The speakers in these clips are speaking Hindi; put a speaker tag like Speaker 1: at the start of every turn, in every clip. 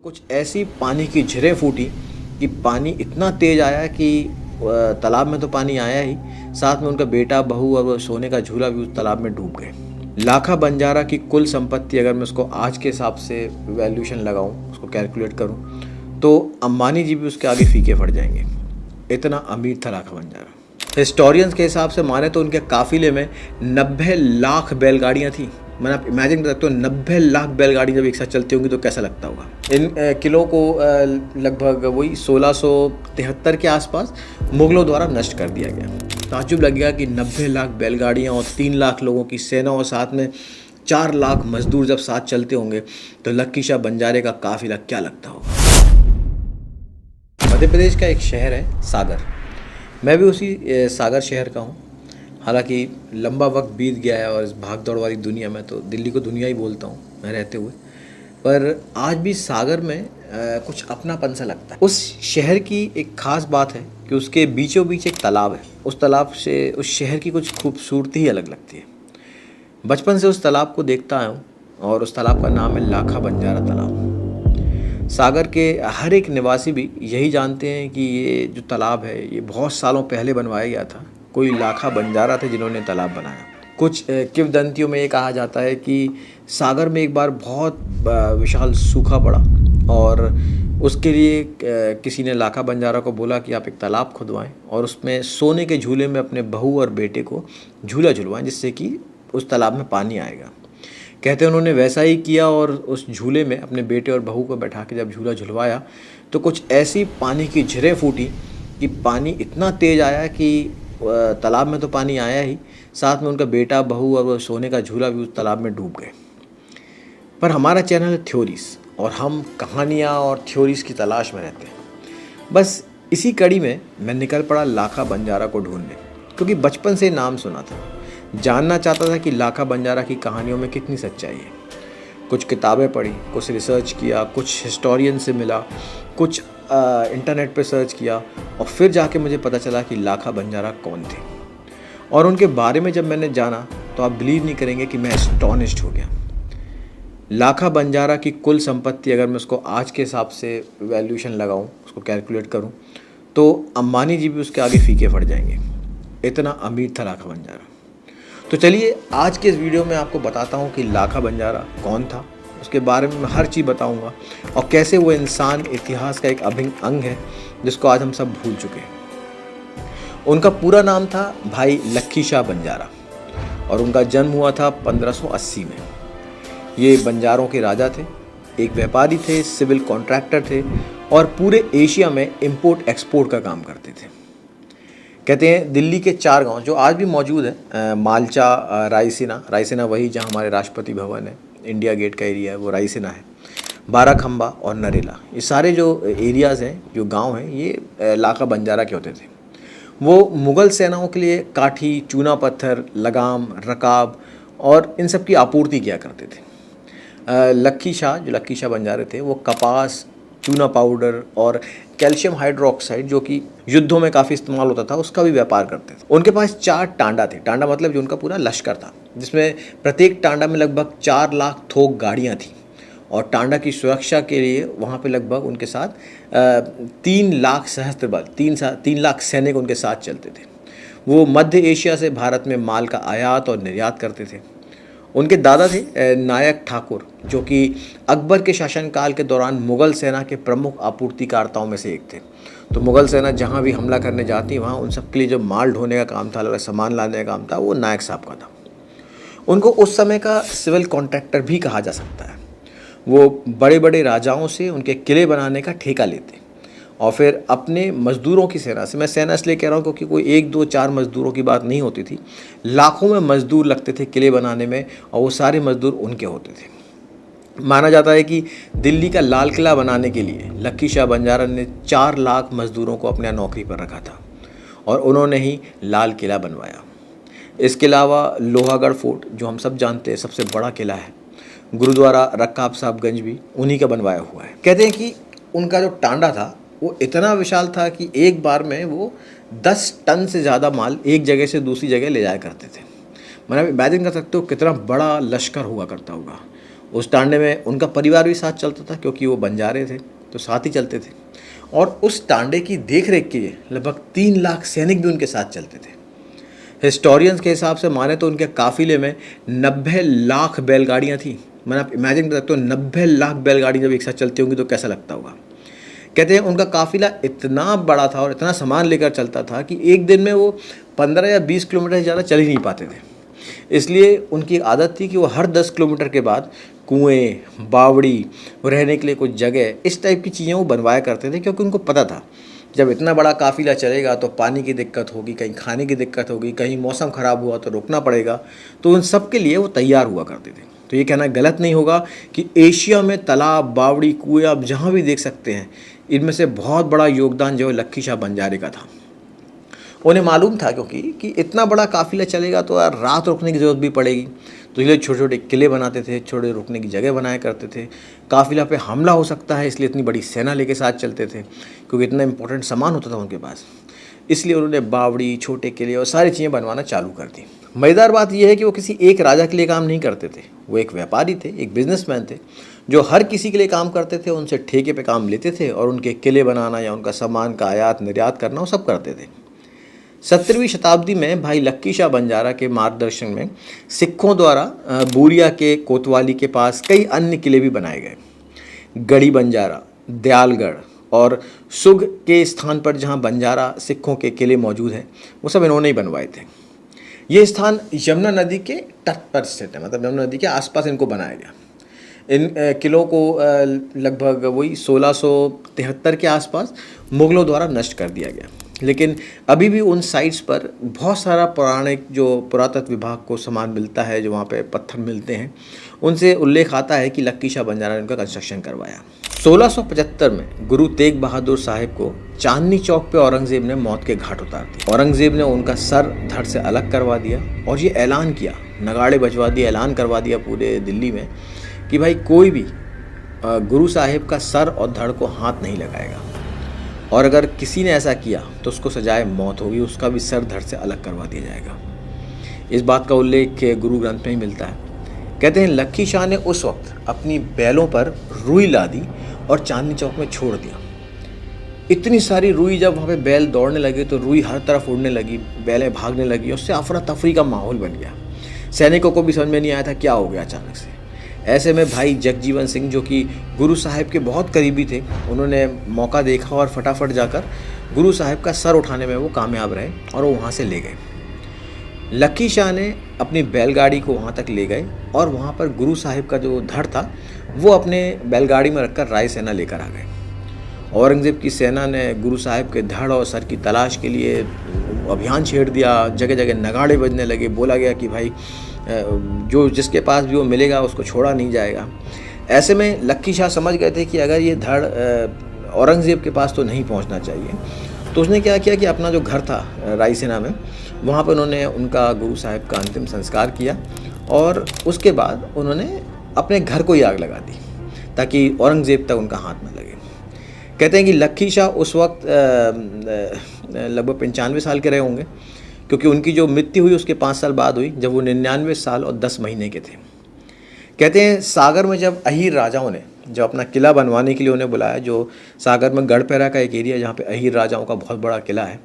Speaker 1: कुछ ऐसी पानी की झिरें फूटी कि पानी इतना तेज आया कि तालाब में तो पानी आया ही, साथ में उनका बेटा बहू और वो सोने का झूला भी उस तालाब में डूब गए। लाखा बंजारा की कुल संपत्ति अगर मैं उसको आज के हिसाब से वैल्यूएशन लगाऊं, उसको कैलकुलेट करूं, तो अंबानी जी भी उसके आगे फीके पड़ जाएंगे। इतना अमीर था लाखा बंजारा। हिस्टोरियंस के हिसाब से माने तो उनके काफिले में 90 लाख बैलगाड़ियाँ थी। मैंने आप इमेजिन कर सकते हो 90 लाख बैलगाड़ी जब एक साथ चलती होंगी तो कैसा लगता होगा। इन किलों को लगभग वही 1673 के आसपास मुगलों द्वारा नष्ट कर दिया गया। ताज्जुब लगेगा कि 90 लाख बैलगाड़ियाँ और 3 लाख लोगों की सेना और साथ में 4 लाख मजदूर जब साथ चलते होंगे तो लक्की शाह बंजारे का काफिला क्या लगता होगा। मध्य प्रदेश का एक शहर है सागर। मैं भी उसी सागर शहर का हूँ। हालांकि लंबा वक्त बीत गया है और इस भाग दौड़ वाली दुनिया में तो दिल्ली को दुनिया ही बोलता हूँ मैं रहते हुए, पर आज भी सागर में कुछ अपनापन सा लगता है। उस शहर की एक ख़ास बात है कि उसके बीचों बीच एक तालाब है। उस तालाब से उस शहर की कुछ खूबसूरती ही अलग लगती है। बचपन से उस तालाब को देखता आया हूँ और उस तालाब का नाम है लाखा बंजारा तालाब। सागर के हर एक निवासी भी यही जानते हैं कि ये जो तालाब है ये बहुत सालों पहले बनवाया गया था। कोई लाखा बंजारा थे जिन्होंने तालाब बनाया। कुछ किंवदंतियों में ये कहा जाता है कि सागर में एक बार बहुत विशाल सूखा पड़ा और उसके लिए किसी ने लाखा बंजारा को बोला कि आप एक तालाब खुदवाएं और उसमें सोने के झूले में अपने बहू और बेटे को झूला झुलवाएं, जिससे कि उस तालाब में पानी आएगा। कहते हैं उन्होंने वैसा ही किया और उस झूले में अपने बेटे और बहू को बैठा के जब झूला झुलवाया तो कुछ ऐसी पानी की झिरें फूटी कि पानी इतना तेज आया कि तालाब में तो पानी आया ही, साथ में उनका बेटा बहू और वो सोने का झूला भी उस तालाब में डूब गए। पर हमारा चैनल है थ्योरीज और हम कहानियाँ और थ्योरीज की तलाश में रहते हैं। बस इसी कड़ी में मैं निकल पड़ा लाखा बंजारा को ढूंढने, क्योंकि बचपन से नाम सुना था। जानना चाहता था कि लाखा बंजारा की कहानियों में कितनी सच्चाई है। कुछ किताबें पढ़ी, कुछ रिसर्च किया, कुछ हिस्टोरियन से मिला, कुछ इंटरनेट पे सर्च किया और फिर जाके मुझे पता चला कि लाखा बंजारा कौन थे। और उनके बारे में जब मैंने जाना तो आप बिलीव नहीं करेंगे कि मैं एस्टॉनिश्ड हो गया। लाखा बंजारा की कुल संपत्ति अगर मैं उसको आज के हिसाब से वैल्यूएशन लगाऊं, उसको कैलकुलेट करूं, तो अंबानी जी भी उसके आगे फीके पड़ जाएंगे। इतना अमीर था लाखा बंजारा। तो चलिए आज के इस वीडियो में आपको बताता हूँ कि लाखा बंजारा कौन था, उसके बारे में मैं हर चीज़ बताऊँगा और कैसे वो इंसान इतिहास का एक अभिन्न अंग है जिसको आज हम सब भूल चुके हैं। उनका पूरा नाम था भाई लक्की शाह बंजारा और उनका जन्म हुआ था 1580 में। ये बंजारों के राजा थे, एक व्यापारी थे, सिविल कॉन्ट्रैक्टर थे और पूरे एशिया में इंपोर्ट एक्सपोर्ट का काम करते थे। कहते हैं दिल्ली के 4 गांव जो आज भी मौजूद है, मालचा, रायसीना वही जहां हमारे राष्ट्रपति भवन है, इंडिया गेट का एरिया है वो रायसीना है, बाराखंबा और नरेला, ये सारे जो एरियाज़ हैं, जो गांव हैं, ये लाखा बंजारा के होते थे। वो मुग़ल सेनाओं के लिए काठी, चूना पत्थर, लगाम, रकाब और इन सब की आपूर्ति किया करते थे। लक्की शाह बंजारे थे वो कपास, चूना पाउडर और कैल्शियम हाइड्रोक्साइड जो कि युद्धों में काफ़ी इस्तेमाल होता था उसका भी व्यापार करते थे। उनके पास 4 टांडा थे। टांडा मतलब जो उनका पूरा लश्कर था, जिसमें प्रत्येक टांडा में लगभग 4 लाख थोक गाड़ियाँ थीं और टांडा की सुरक्षा के लिए वहाँ पे लगभग उनके साथ 3 लाख सहस्त्र बल, 3 लाख सैनिक उनके साथ चलते थे। वो मध्य एशिया से भारत में माल का आयात और निर्यात करते थे। उनके दादा थे नायक ठाकुर, जो कि अकबर के शासनकाल के दौरान मुग़ल सेना के प्रमुख आपूर्तिकर्ताओं में से एक थे। तो मुग़ल सेना जहाँ भी हमला करने जाती वहाँ उन सब के लिए जो माल ढोने का काम था, सामान लाने का काम था, वो नायक साहब का था। उनको उस समय का सिविल कॉन्ट्रैक्टर भी कहा जा सकता है। वो बड़े बड़े राजाओं से उनके किले बनाने का ठेका लेते और फिर अपने मज़दूरों की सेना से, मैं सेना इसलिए कह रहा हूँ क्योंकि कोई 1, 2, 4 मज़दूरों की बात नहीं होती थी, लाखों में मज़दूर लगते थे किले बनाने में और वो सारे मज़दूर उनके होते थे। माना जाता है कि दिल्ली का लाल किला बनाने के लिए लक्की शाह बंजारा ने 4 लाख मज़दूरों को अपने नौकरी पर रखा था और उन्होंने ही लाल किला बनवाया। इसके अलावा लोहागढ़ फोर्ट जो हम सब जानते हैं सबसे बड़ा किला है, गुरुद्वारा रकाब साहबगंज भी उन्हीं का बनवाया हुआ है। कहते हैं कि उनका जो टांडा था वो इतना विशाल था कि एक बार में वो 10 टन से ज़्यादा माल एक जगह से दूसरी जगह ले जाया करते थे। मतलब इमेजिन कर सकते हो कितना बड़ा लश्कर हुआ करता होगा। उस टांडे में उनका परिवार भी साथ चलता था क्योंकि वो बंजारे थे तो साथ ही चलते थे। और उस टांडे की देख रेख के लिए लगभग 3 लाख सैनिक भी उनके साथ चलते थे। हिस्टोरियंस के हिसाब से माने तो उनके काफिले में 90 लाख बैलगाड़ियाँ थी। मैंने आप इमेजिन कर सकते हो 90 लाख बैलगाड़ियाँ जब एक साथ चलती होंगी तो कैसा लगता होगा। कहते हैं उनका काफिला इतना बड़ा था और इतना सामान लेकर चलता था कि एक दिन में वो 15 या 20 किलोमीटर से ज़्यादा चल ही नहीं पाते थे। इसलिए उनकी आदत थी कि वो हर 10 किलोमीटर के बाद कुएं, बावड़ी, रहने के लिए कुछ जगह, इस टाइप की चीज़ें वो बनवाया करते थे क्योंकि उनको पता था जब इतना बड़ा काफिला चलेगा तो पानी की दिक्कत होगी, कहीं खाने की दिक्कत होगी, कहीं मौसम ख़राब हुआ तो रुकना पड़ेगा। तो उन सब के लिए वो तैयार हुआ करते थे। तो ये कहना गलत नहीं होगा कि एशिया में तालाब, बावड़ी, कुएं आप जहाँ भी देख सकते हैं, इनमें से बहुत बड़ा योगदान जो है लक्की शाह बंजारे का था। उन्हें मालूम था क्योंकि कि इतना बड़ा काफिला चलेगा तो यार रात रुकने की ज़रूरत भी पड़ेगी, तो इसलिए छोटे छोटे किले बनाते थे, छोटे रुकने की जगह बनाया करते थे। काफिला पे हमला हो सकता है इसलिए इतनी बड़ी सेना लेके साथ चलते थे क्योंकि इतना इंपॉर्टेंट सामान होता था उनके पास। इसलिए उन्होंने बावड़ी, छोटे किले और सारी चीज़ें बनवाना चालू कर दी। मज़ेदार बात यह है कि वो किसी एक राजा के लिए काम नहीं करते थे, वो एक व्यापारी थे, एक बिजनेसमैन थे जो हर किसी के लिए काम करते थे, उनसे ठेके पे काम लेते थे और उनके किले बनाना या उनका सामान का आयात निर्यात करना वो सब करते थे। 17वीं शताब्दी में भाई लक्की शाह बंजारा के मार्गदर्शन में सिखों द्वारा बूरिया के कोतवाली के पास कई अन्य किले भी बनाए गए। गढ़ी बंजारा, दयालगढ़ और सुग के स्थान पर जहां बंजारा सिखों के किले मौजूद हैं वो सब इन्होंने ही बनवाए थे। ये स्थान यमुना नदी के तट पर स्थित है, मतलब यमुना नदी के आसपास इनको बनाया गया। इन किलों को लगभग वही 1673 के आसपास मुग़लों द्वारा नष्ट कर दिया गया, लेकिन अभी भी उन साइट्स पर बहुत सारा पौराणिक जो पुरातत्व विभाग को सामान मिलता है, जो वहाँ पे पत्थर मिलते हैं, उनसे उल्लेख आता है कि लक्की शाह बंजारा ने उनका कंस्ट्रक्शन करवाया। 1675 में गुरु तेग बहादुर साहिब को चांदनी चौक पे औरंगज़ेब ने मौत के घाट उतार दिया। औरंगज़ेब ने उनका सर धड़ से अलग करवा दिया और ये ऐलान किया, नगाड़े बजवा दिए, ऐलान करवा दिया पूरे दिल्ली में कि भाई कोई भी गुरु साहिब का सर और धड़ को हाथ नहीं लगाएगा और अगर किसी ने ऐसा किया तो उसको सजाए मौत होगी, उसका भी सर धड़ से अलग करवा दिया जाएगा। इस बात का उल्लेख गुरु ग्रंथ में ही मिलता है। कहते हैं लक्की शाह ने उस वक्त अपनी बैलों पर रुई ला दी और चांदनी चौक में छोड़ दिया। इतनी सारी रुई, जब वहाँ पे बैल दौड़ने लगे तो रुई हर तरफ उड़ने लगी, बैलें भागने लगी, उससे अफरा तफरी का माहौल बन गया। सैनिकों को भी समझ में नहीं आया था क्या हो गया अचानक से। ऐसे में भाई जगजीवन सिंह जो कि गुरु साहिब के बहुत करीबी थे, उन्होंने मौका देखा और फटाफट जाकर गुरु साहिब का सर उठाने में वो कामयाब रहे और वो वहाँ से ले गए। लक्की शाह ने अपनी बैलगाड़ी को वहाँ तक ले गए और वहाँ पर गुरु साहिब का जो धड़ था वो अपने बैलगाड़ी में रखकर राय सेना लेकर आ गए। औरंगज़ेब की सेना ने गुरु साहिब के धड़ और सर की तलाश के लिए अभियान छेड़ दिया। जगह जगह नगाड़े बजने लगे, बोला गया कि भाई जो जिसके पास भी वो मिलेगा उसको छोड़ा नहीं जाएगा। ऐसे में लक्की शाह समझ गए थे कि अगर ये धड़ औरंगज़ेब के पास तो नहीं पहुंचना चाहिए, तो उसने क्या किया कि अपना जो घर था राय सेना में, वहाँ पर उन्होंने उनका गुरु साहिब का अंतिम संस्कार किया और उसके बाद उन्होंने अपने घर को ही आग लगा दी ताकि औरंगज़ेब तक उनका हाथ न लगे। कहते हैं कि लक्की शाह उस वक्त लगभग 95 साल के रहे होंगे, क्योंकि उनकी जो मृत्यु हुई उसके 5 साल बाद हुई, जब वो 99 साल और 10 महीने के थे। कहते हैं सागर में जब अहीर राजाओं ने जब अपना किला बनवाने के लिए उन्हें बुलाया, जो सागर में गढ़पहरा का एक एरिया जहाँ पे अहीर राजाओं का बहुत बड़ा किला है,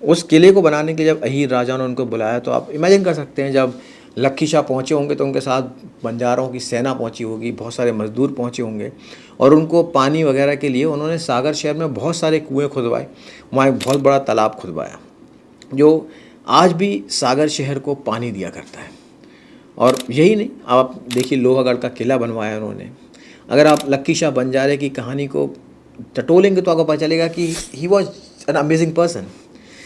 Speaker 1: उस किले को बनाने के लिए जब अहीर राजाओं ने उनको बुलाया, तो आप इमेजिन कर सकते हैं जब लक्की शाह पहुँचे होंगे तो उनके साथ बंजारों की सेना पहुँची होगी, बहुत सारे मजदूर पहुँचे होंगे और उनको पानी वगैरह के लिए उन्होंने सागर शहर में बहुत सारे कुएँ खुदवाए, वहाँ एक बहुत बड़ा तालाब खुदवाया जो आज भी सागर शहर को पानी दिया करता है। और यही नहीं, आप देखिए लोहागढ़ का किला बनवाया उन्होंने। अगर आप लक्की शाह बंजारे की कहानी को टटोलेंगे तो आपको पता चलेगा कि he was an amazing person.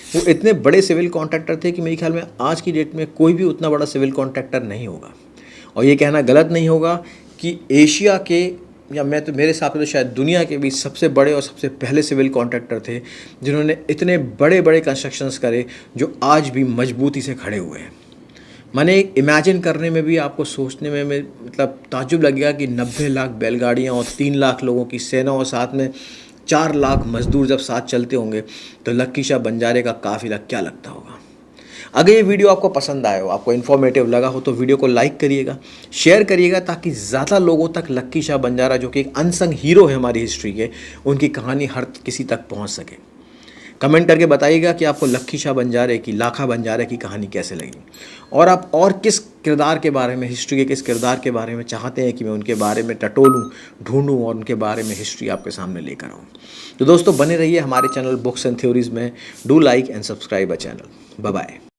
Speaker 1: वो इतने बड़े सिविल कॉन्ट्रैक्टर थे कि मेरे ख्याल में आज की डेट में कोई भी उतना बड़ा सिविल कॉन्ट्रैक्टर नहीं होगा। और ये कहना गलत नहीं होगा कि एशिया के या मैं तो मेरे हिसाब से तो शायद दुनिया के भी सबसे बड़े और सबसे पहले सिविल कॉन्ट्रैक्टर थे जिन्होंने इतने बड़े बड़े कंस्ट्रक्शंस करे जो आज भी मजबूती से खड़े हुए हैं। मैंने इमेजिन करने में भी, आपको सोचने में मतलब ताज्जुब लगेगा कि 90 लाख बैलगाड़ियाँ और 3 लाख लोगों की सेना और साथ में 4 लाख मजदूर जब साथ चलते होंगे तो लक्की शाह बंजारे का काफिला क्या लगता होगा। अगर ये वीडियो आपको पसंद आया हो, आपको इन्फॉर्मेटिव लगा हो, तो वीडियो को लाइक करिएगा, शेयर करिएगा, ताकि ज़्यादा लोगों तक लक्की शाह बंजारा, जो कि एक अनसंग हीरो है हमारी हिस्ट्री के, उनकी कहानी हर किसी तक पहुंच सके। कमेंट करके बताइएगा कि आपको लक्की शाह बंजारे की, लाखा बंजारे की कहानी कैसे लगी, और आप और किस किरदार के बारे में, हिस्ट्री के किस किरदार के बारे में चाहते हैं कि मैं उनके बारे में टटोलूँ, ढूंढूँ और उनके बारे में हिस्ट्री आपके सामने लेकर आऊँ। तो दोस्तों, बने रहिए हमारे चैनल बुक्स एंड थ्योरीज़ में। Do like and subscribe a channel. Bye bye.